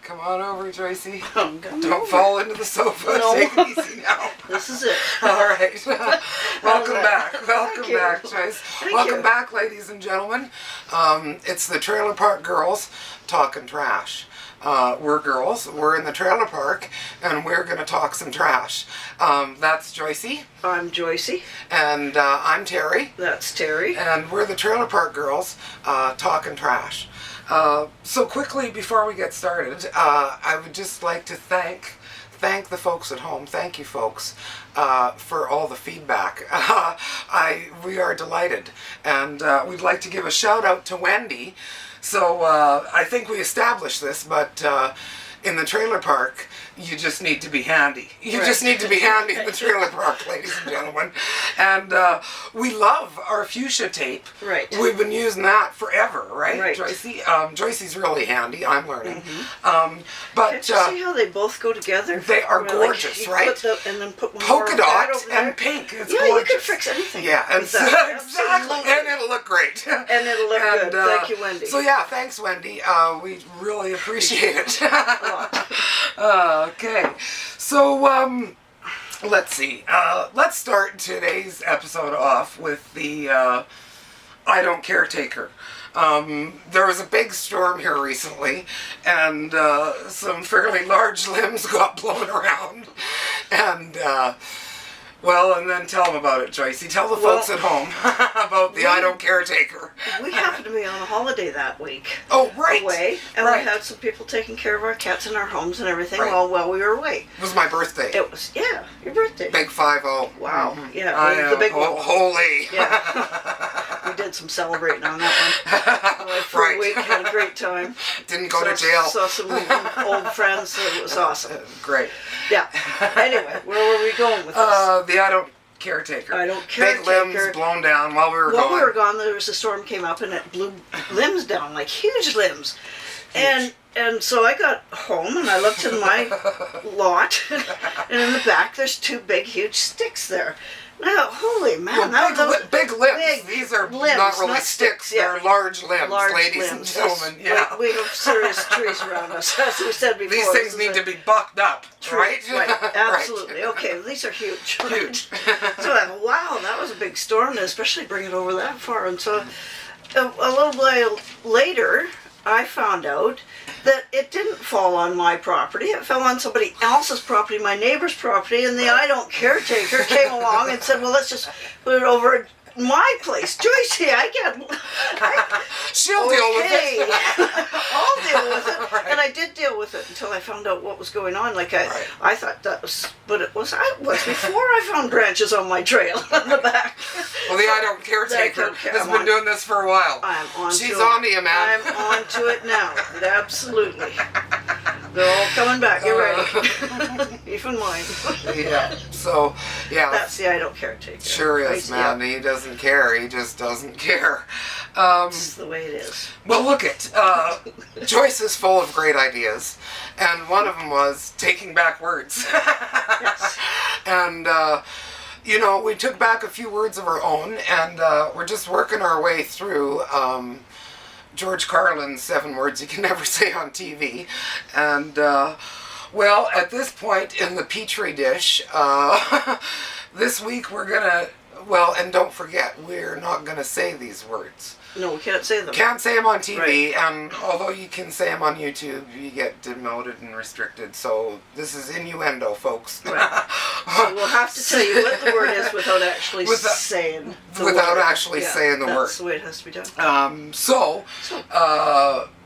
Come on over, Joycey. Don't fall into the sofa. No. Take it easy now. This is it. All right. Welcome back. Welcome Thank you. back, Joyce. Thank Welcome you. back, ladies and gentlemen. It's the Trailer Park Girls talking trash. We're girls. We're in the trailer park, and we're going to talk some trash. That's Joycey. I'm Joycey. And I'm Terry. That's Terry. And we're the Trailer Park Girls talking trash. So quickly before we get started, I would just like to thank the folks at home. Thank you, folks, for all the feedback. We are delighted, and we'd like to give a shout out to Wendy. So I think we established this, but in the trailer park, you just need to be handy. You just need to be handy in the trailer park, ladies and gentlemen. And we love our fuchsia tape. Right. We've been using that forever, right, Right. Joycey? Joycey's really handy. I'm learning. But Can't you see how they both go together? they are Where, gorgeous, you right? Put and then put one Polka more of that dot over there. and pink. It's Yeah, gorgeous. you can fix anything. Yeah, and with that. exactly, Absolutely. and it'll look great. And it'll look good. Thank you, Wendy. So yeah, thanks, Wendy. We really appreciate it. A lot. Okay, so let's see. Let's start today's episode off with the I don't caretaker. There was a big storm here recently, and some fairly large limbs got blown around, and and then tell them about it, Joycey. Tell the folks at home about the I don't caretaker. We happened to be on a holiday that week. Oh, right. Away, and Right. we had some people taking care of our cats in our homes and everything Right. while we were away. It was my birthday. It was, your birthday. Big 5-0. Wow. Yeah, I it was am the big one. holy. Yeah. We did some celebrating on that one. Went for a week, had a great time. Didn't go to jail. Saw some old friends. It was awesome. Great. Yeah. Anyway, where were we going with this? The I don't caretaker. I don't Big limbs caretaker. blown down while we were While gone. we were gone, there was a storm came up and it blew limbs down, like huge limbs. And so I got home and I looked in my lot, and in the back there's two big, huge sticks there. Now, holy man, Big limbs. big These are limbs, not really not sticks. yeah. They're large limbs, Large ladies and limbs. gentlemen. Yes. Yeah. We have serious trees around us, as we said before. These things need to be bucked up, right? Right, absolutely. Right. Okay, these are huge. Huge. So I thought, wow, that was a big storm, and especially bring it over that far. And so a little while later, I found out that it didn't fall on my property. It fell on somebody else's property, my neighbor's property, and the I don't caretaker came along and said, well, let's just put it over at my place. Joycey, She'll deal with it. I'll deal with it. Right. And I did deal with it until I found out what was going on. I thought that was, but it was before I found branches on my trail in the back. Well, the I don't caretaker has been doing this for a while. I'm on She's to on it. to you, man. I'm on to it now. Absolutely. They're all coming back. Get ready. Even mine. Yeah. So, yeah. That's the I don't caretaker. Sure is, Right, man. yeah. He doesn't care. He just doesn't care. That's the way it is. Well, look it. Joyce is full of great ideas, and one of them was taking back words. Yes. And we took back a few words of our own, and we're just working our way through George Carlin's 7 words you can never say on TV. And at this point in the Petri dish, this week we're gonna. Well, and don't forget, we're not going to say these words. No, we can't say them. Can't say them on TV, Right. and although you can say them on YouTube, you get demoted and restricted, so this is innuendo, folks. Right. So we'll have to tell you what the word is without actually saying the word. Without actually Yeah, saying the word. That's the way it has to be done.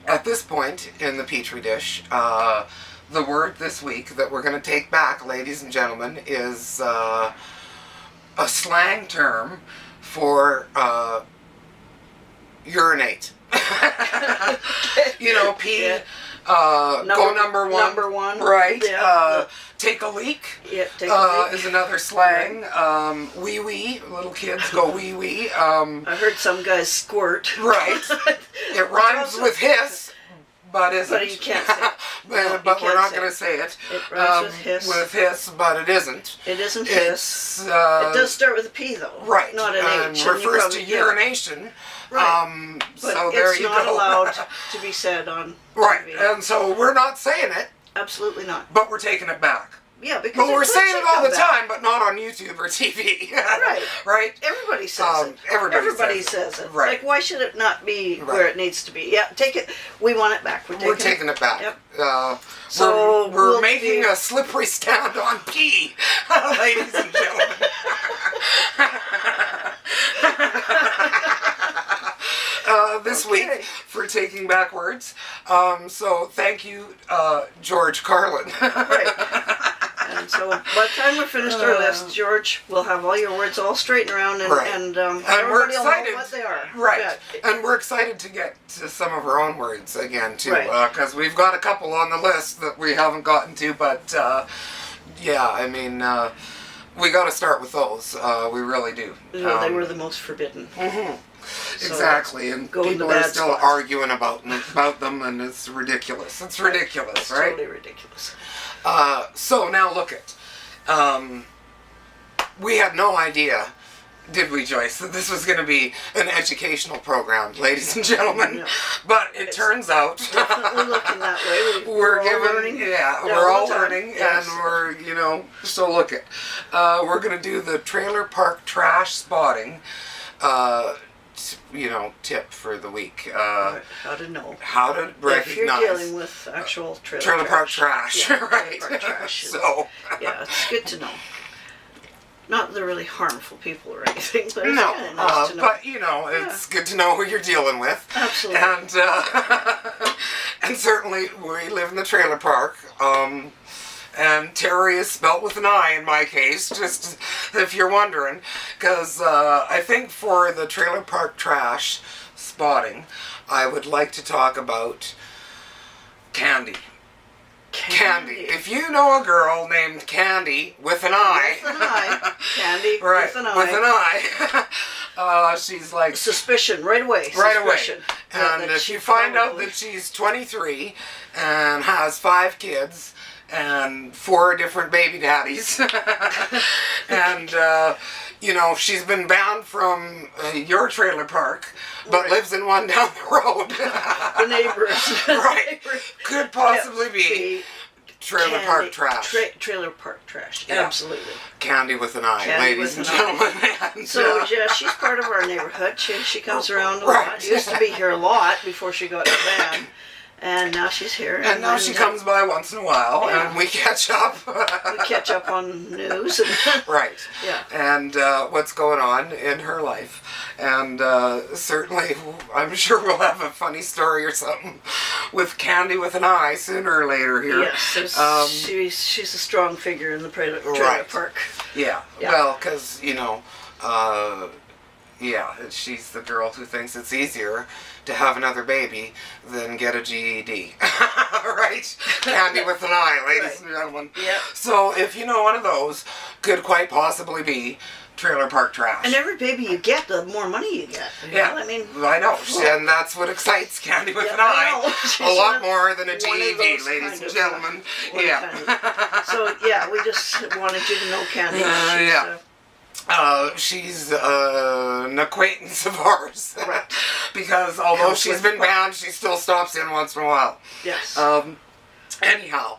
At this point in the Petri dish, the word this week that we're going to take back, ladies and gentlemen, is a slang term for urinate. Pee. Yeah. Go number one. Number one. Right. Yeah. Take a leak. Yeah, take a leak. Is another slang. Wee wee. Little kids go wee wee. I heard some guys squirt. Right. It rhymes with hiss, but isn't. But you can't say it. No, but you we're can't not say going it. to say it. It rhymes with hiss. With hiss, but it isn't. It isn't It's, hiss. It does start with a P though. Right. Not an and H. And you refers probably, to urination. Right. But So there it's you not go. allowed to be said on Right. TV. And so we're not saying it, Absolutely not. but we're taking it back. Yeah, because But we're could saying it all come the back. time, but not on YouTube or TV. Right. Right? Everybody says it. Everybody says it. Right. Like, why should it not be Right. where it needs to be? Yeah, take it. We want it back. We're taking it back. Yep. So we're we'll making be- a slippery stand on P, ladies and gentlemen. This week for taking back words. So thank you, George Carlin. Right. And so by the time we're finished our list, George will have all your words all straightened around, and, Right. and we're everybody will know excited. what they are. Right. Yeah. And we're excited to get to some of our own words again, too. Right. Because we've got a couple on the list that we haven't gotten to, but yeah, I mean, we got to start with those. We really do. You know, they were the most forbidden. Mm-hmm. So Exactly, and go in the people are bad still spots. arguing about them, and it's ridiculous. It's ridiculous, It's right? totally ridiculous. So now look at, we had no idea, did we, Joyce, that this was going to be an educational program, ladies and gentlemen. No. But it turns out Definitely looking that way. we're all given, learning. yeah, Yeah, we're all all the time. learning, Yes. and we're, so look at, we're going to do the trailer park trash spotting, tip for the week. How to know. How to recognize. If you're dealing with actual trailer park trash, Yeah, right? Trailer park trash. So, Yeah, it's good to know. Not that they're really harmful people or anything, but it's no, kind of nice to know. but it's good to know who you're dealing with. Absolutely. And and certainly we live in the trailer park. And Terri is spelt with an I in my case, just if you're wondering, because I think for the trailer park trash spotting, I would like to talk about Candi. Candi. If you know a girl named Candi with an I. With an I. Candi Right, with an I. with an I. She's like... Suspicion, right away. Right away. Suspicion. And if you find out that she's 23 and has 5 kids and 4 different baby daddies, and, she's been banned from your trailer park, but lives in one down the road. The neighbors. Right. Could possibly be trailer Candi, park trash. Trailer park trash. Yeah. Absolutely. Candi with an I, Candi ladies with and an I. gentlemen. And, So yeah, she's part of our neighborhood. She comes around a Right. lot. Used to be here a lot before she got banned, and now she's here. And now she comes by once in a while, Yeah. and we catch up. We catch up on news. And Right. Yeah. And what's going on in her life. And certainly, I'm sure we'll have a funny story or something with Candi with an I sooner or later here. Yes, she's a strong figure in the trailer Right. park. Yeah. Yeah. Well, because, she's the girl who thinks it's easier to have another baby than get a GED. Right? Candi with an I, ladies and gentlemen. Yep. So if you know one of those, could quite possibly be trailer park trash. And every baby you get, the more money you get. You Yeah, know? I mean, I know, and that's what excites Candi with Yeah, an I know. I. She's A lot one- more than a one of GED, those ladies kind and of, gentlemen. one Yeah. kind of- So yeah, we just wanted you to know Candi. She's, yeah. She's an acquaintance of ours. Right. Because although Comes she's with been fun. banned, she still stops in once in a while. Yes. Anyhow,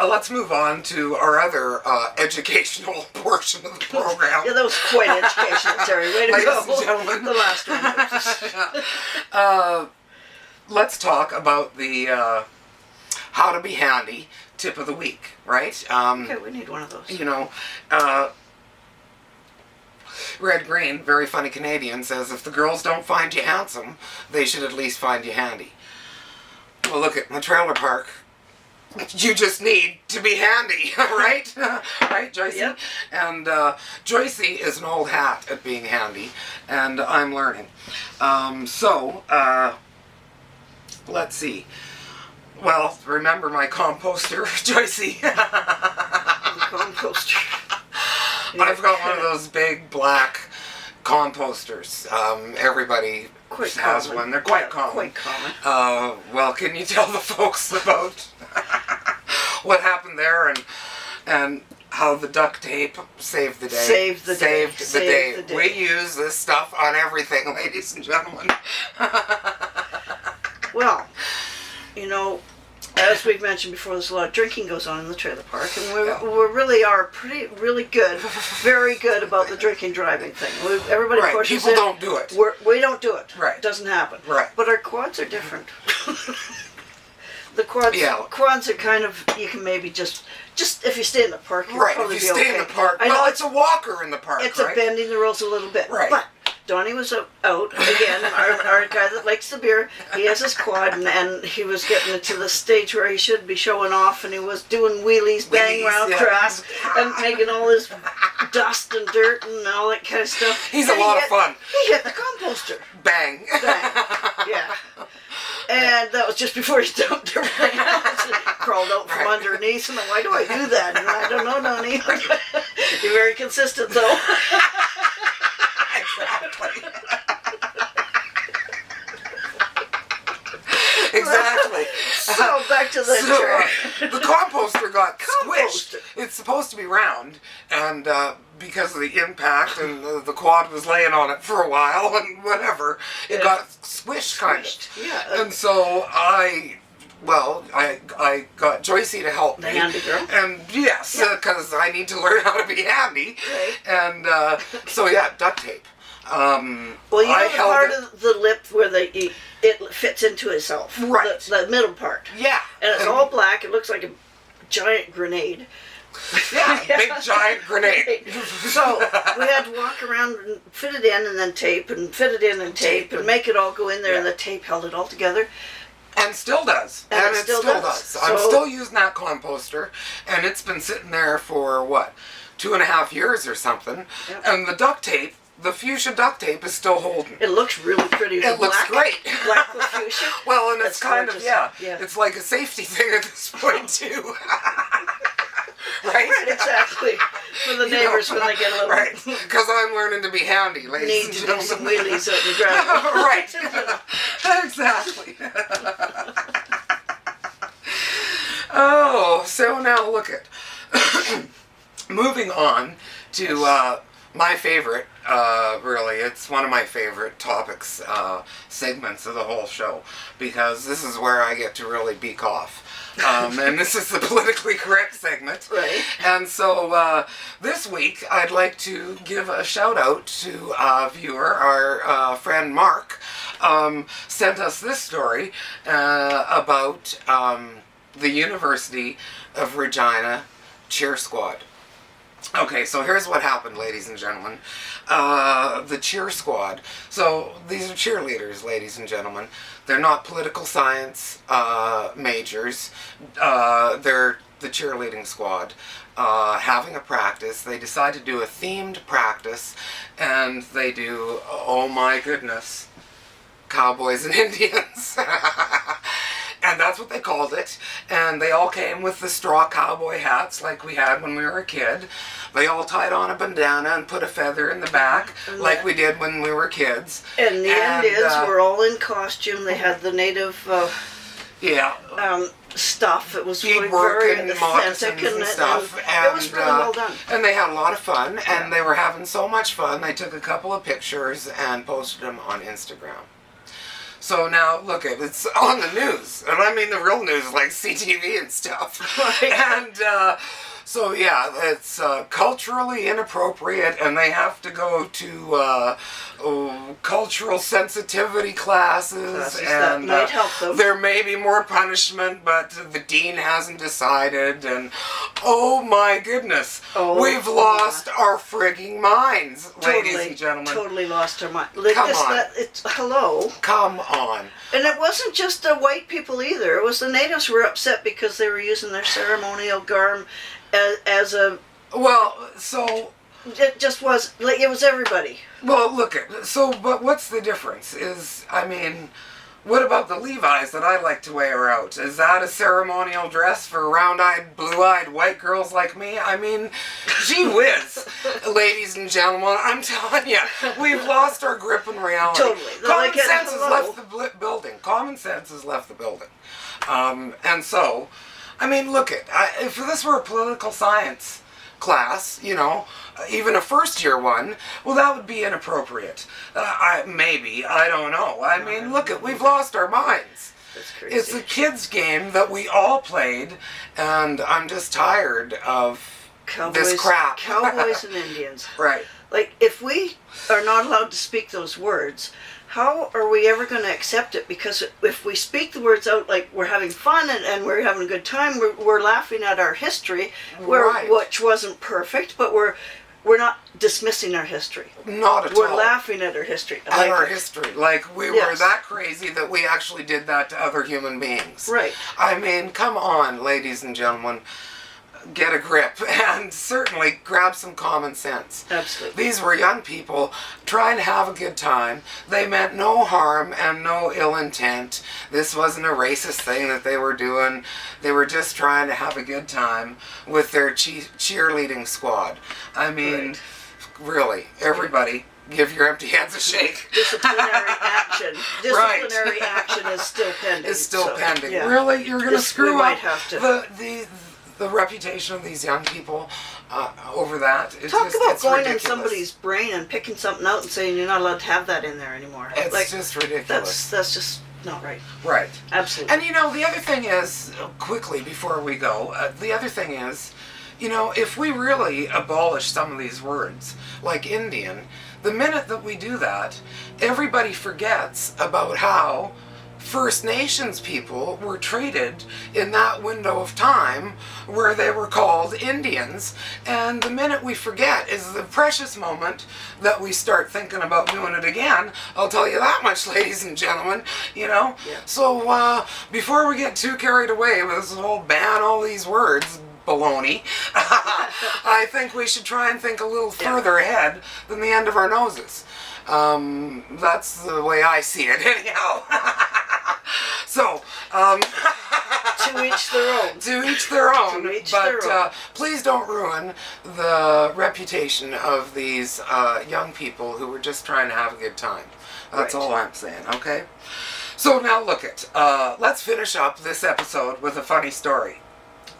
let's move on to our other educational portion of the program. Yeah, that was quite educational, Terri. Way to Ladies go. and gentlemen. The last one. Let's talk about the how to be handy tip of the week, right? Okay, we need one of those. Red Green, very funny Canadian, says if the girls don't find you handsome, they should at least find you handy. Well, look at the trailer park. You just need to be handy, right? Right, Joycey? Yep. And Joycey is an old hat at being handy, and I'm learning. Let's see. Well, remember my composter, Joycey. Composter. I've got one of those big black composters. Everybody Quite has common. one. They're quite Yeah, common. quite common. Well, can you tell the folks about what happened there and how the duct tape saved the day? Saved the day. Saved the Saved day. the day. We use this stuff on everything, ladies and gentlemen. Well, you know, as we've mentioned before, there's a lot of drinking goes on in the trailer park, and we really are really good, very good about the drinking driving thing. Everybody Right. pushes People it. don't do it. We don't do it. Right. It doesn't happen. Right. But our quads are different. The quads, Yeah. quads are kind of, you can maybe just if you stay in the park, you'll Right. probably If you be stay okay. in the park, I know well, it's a walker in the park, it's right? a bending the rules a little bit. Right. But Donnie was out again. our guy that likes the beer, he has his quad, and he was getting it to the stage where he should be showing off, and he was doing wheelies, banging around grass, and making all this dust and dirt and all that kind of stuff. He's And a lot of fun. He hit the composter. Bang. Bang. Yeah. And that was just before he dumped everything else. Crawled out from underneath, and why do I do that? And I don't know, Donnie. You're very consistent, though. Exactly. So back to the tray. The composter got Composter. squished. It's supposed to be round, and because of the impact and the quad was laying on it for a while and whatever, it got squished kind of. Yeah. And so I got Joycey to help The me. handy girl. And yes, because I need to learn how to be handy. Right. And so yeah, duct tape. Well, you know the part of the lip where it fits into itself. Right. The middle part. Yeah. And it's all black. It looks like a giant grenade. Yeah, big giant grenade. So we had to walk around and fit it in and then tape and fit it in and tape and make it all go in there, and the tape held it all together. And still does. And it still does. I'm So- still using that composter, and it's been sitting there for, 2.5 years or something. Yep. And the duct tape, the fuchsia duct tape is still holding. It looks really pretty. It looks great. Black with fuchsia. Well, and That's it's kind gorgeous. of, Yeah. it's like a safety thing at this point, too. Right? Right, exactly. For the neighbors when they get a little... Right, because I'm learning to be handy, ladies Need and to do gentlemen. some wheelies out in the ground. Right. Exactly. Oh, so now look at. Moving on to my favorite, really, it's one of my favorite topics, segments of the whole show, because this is where I get to really beak off. And this is the politically correct segment. Right. And so this week I'd like to give a shout out to a viewer, our friend Mark, sent us this story about the University of Regina cheer squad. Okay, so here's what happened, ladies and gentlemen. The cheer squad. So these are cheerleaders, ladies and gentlemen. They're not political science majors. They're the cheerleading squad. Having a practice. They decide to do a themed practice, and they do, oh my goodness, cowboys and Indians. And that's what they called it. And they all came with the straw cowboy hats like we had when we were a kid. They all tied on a bandana and put a feather in the back like we did when we were kids. And the Indians were all in costume. They had the native stuff. It was really very authentic and stuff. And it was really well done. And they had a lot of fun, and they were having so much fun. They took a couple of pictures and posted them on Instagram. So now, look, it's on the news. And I mean the real news, like CTV and stuff. Right. And so, yeah, it's culturally inappropriate, and they have to go to cultural sensitivity classes. And that might help them. There may be more punishment, but the dean hasn't decided. And, oh my goodness, we've lost our frigging minds, ladies and gentlemen. Totally lost our mind. Come on. Hello. Come on. And it wasn't just the white people either. It was the natives who were upset because they were using their ceremonial garb as a... Well, so... It just was... Like, it was everybody. Well, look, but what's the difference? I mean, What about the Levi's that I like to wear out? Is that a ceremonial dress for round-eyed, blue-eyed white girls like me? I mean, gee whiz, ladies and gentlemen, I'm telling you, we've lost our grip on reality. Totally. Common sense has left the building. Common sense has left the building. And so, I mean, look if this were a political science class, you know, even a first-year one, well, that would be inappropriate. Maybe, I don't know. I mean, look we've lost our minds. That's crazy. It's a kids' game that we all played, and I'm just tired of this crap. Cowboys and Indians. Right. Like, if we are not allowed to speak those words, how are we ever going to accept it? Because if we speak the words out like we're having fun and we're having a good time, we're laughing at our history, which wasn't perfect, but we're not dismissing our history. Not at all. We're laughing at our history. At our history. Like, we were that crazy that we actually did that to other human beings. Right. I mean, come on, ladies and gentlemen. Get a grip and certainly grab some common sense. Absolutely. These were young people trying to have a good time. They meant no harm and no ill intent. This wasn't a racist thing that they were doing. They were just trying to have a good time with their cheerleading squad. I mean, really, everybody, give your empty hands a shake. Disciplinary action. Disciplinary action is still pending. It's still pending. Yeah. Really? You're going to screw up the reputation of these young people over that. It's Talk about it's going ridiculous. in somebody's brain and picking something out and saying you're not allowed to have that in there anymore. It's just ridiculous. That's just not right. Right. Absolutely. And you know, the other thing is, quickly before we go, the other thing is, you know, if we really abolish some of these words, like Indian, the minute that we do that, everybody forgets about how First Nations people were treated in that window of time where they were called Indians, and the minute we forget is the precious moment that we start thinking about doing it again. I'll tell you that much, ladies and gentlemen, you know. Yeah. So before we get too carried away with this whole ban all these words baloney, I think we should try and think a little further ahead than the end of our noses. That's the way I see it anyhow. So, to each their own. To each their own. To each their own. Please don't ruin the reputation of these young people who were just trying to have a good time. That's all I'm saying, okay? So now look let's finish up this episode with a funny story.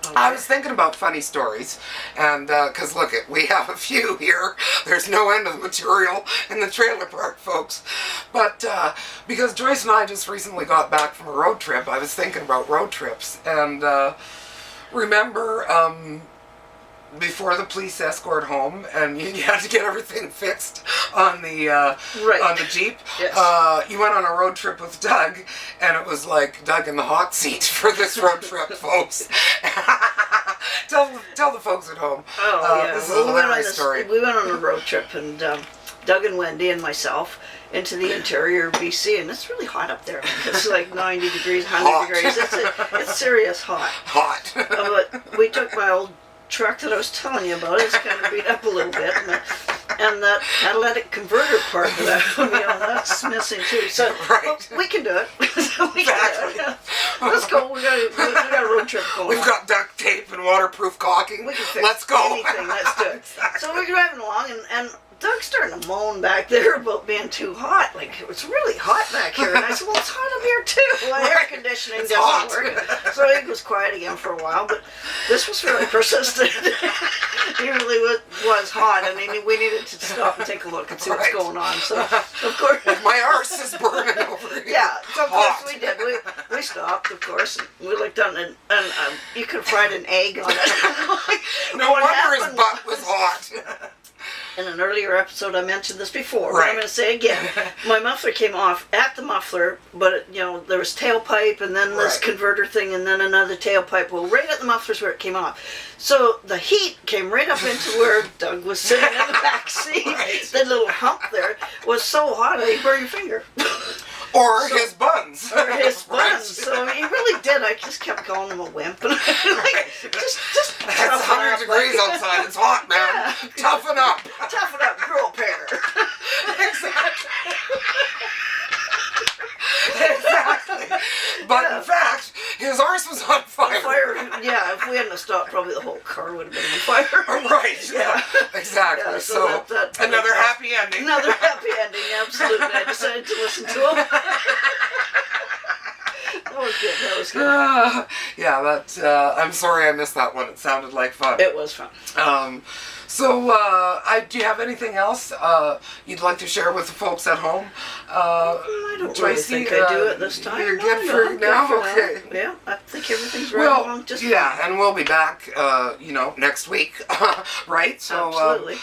Okay. I was thinking about funny stories, and because look we have a few here. There's no end of the material in the trailer park, folks. But because Joyce and I just recently got back from a road trip, I was thinking about road trips, and remember before the police escort home, and you had to get everything fixed on the on the Jeep. Yes. You went on a road trip with Doug, and it was like Doug in the hot seat for this road trip, folks. Tell the folks at home. This is a hilarious story. We went on a road trip, and Doug and Wendy and myself into the interior of BC, and it's really hot up there. It's like 90 degrees, 100 degrees. It's serious hot. Hot. But we took my old truck that I was telling you about. It's kind of beat up a little bit, and that catalytic converter part that's missing too. So we can do it. Let's go. We got a road trip going. We've got duct tape and waterproof caulking. We can fix Let's go. Anything. Let's do it. Exactly. So we're driving along, and Doug's starting to moan back there about being too hot. Like, it's really hot back here. And I said, well, it's hot up here too. Well, air conditioning doesn't work. So he was quiet again for a while, but this was really persistent. He really was hot, and we needed to stop and take a look and see what's going on. So, of course. My arse is burning over here. Yeah, so of course we did. We stopped, of course, and we looked on, and you could have fried an egg on it. No wonder his butt was hot. In an earlier episode, I mentioned this before, but I'm going to say again. My muffler came off at the muffler, but there was tailpipe, and then this converter thing, and then another tailpipe. Well, right at the muffler's where it came off. So the heat came right up into where Doug was sitting in the back seat. The little hump there was so hot, I burned your finger. Or his buns. Or his buns. So he really did. I just kept calling him a wimp. And just it's 100 degrees outside. It's hot, man. Yeah. Toughen up. Toughen up, grow a pair. Exactly. because ours was on fire. Fire, yeah, if we hadn't have stopped, probably the whole car would have been on fire. Right, yeah, exactly. Yeah, so that another happy ending. Another happy ending, absolutely. I decided to listen to him. That was good, that was good. Yeah, I'm sorry I missed that one. It sounded like fun. It was fun. Do you have anything else you'd like to share with the folks at home? I don't really think I do it this time. You're good for now? Okay. Yeah, I think everything's right along just fine. Yeah, and we'll be back, next week, right? So, absolutely.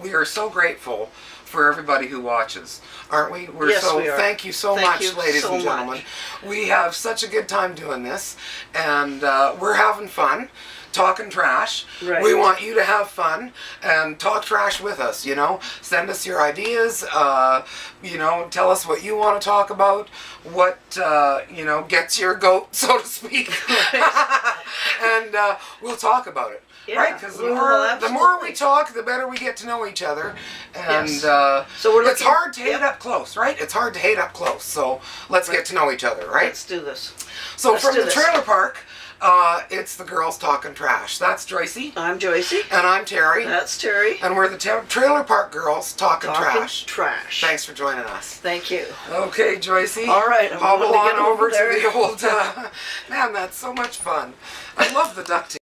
We are so grateful for everybody who watches, aren't we? Yes, we are. Thank you so much, ladies and gentlemen. We have such a good time doing this, and we're having fun. Talking trash. Right. We want you to have fun and talk trash with us, Send us your ideas, tell us what you want to talk about, what, gets your goat, so to speak. And we'll talk about it. Yeah, right? Because the more we talk, the better we get to know each other. And so it's hard to hate up close, right? It's hard to hate up close. So let's get to know each other, right? Let's do this. So from the trailer park, it's the girls talking trash. That's Joycey. I'm Joycey. And I'm Terri. That's Terri. And we're the trailer park girls talking trash. Thanks for joining us. Thank you. Okay, Joycey. All right. Hobble on over to the old... man, that's so much fun. I love the ducting.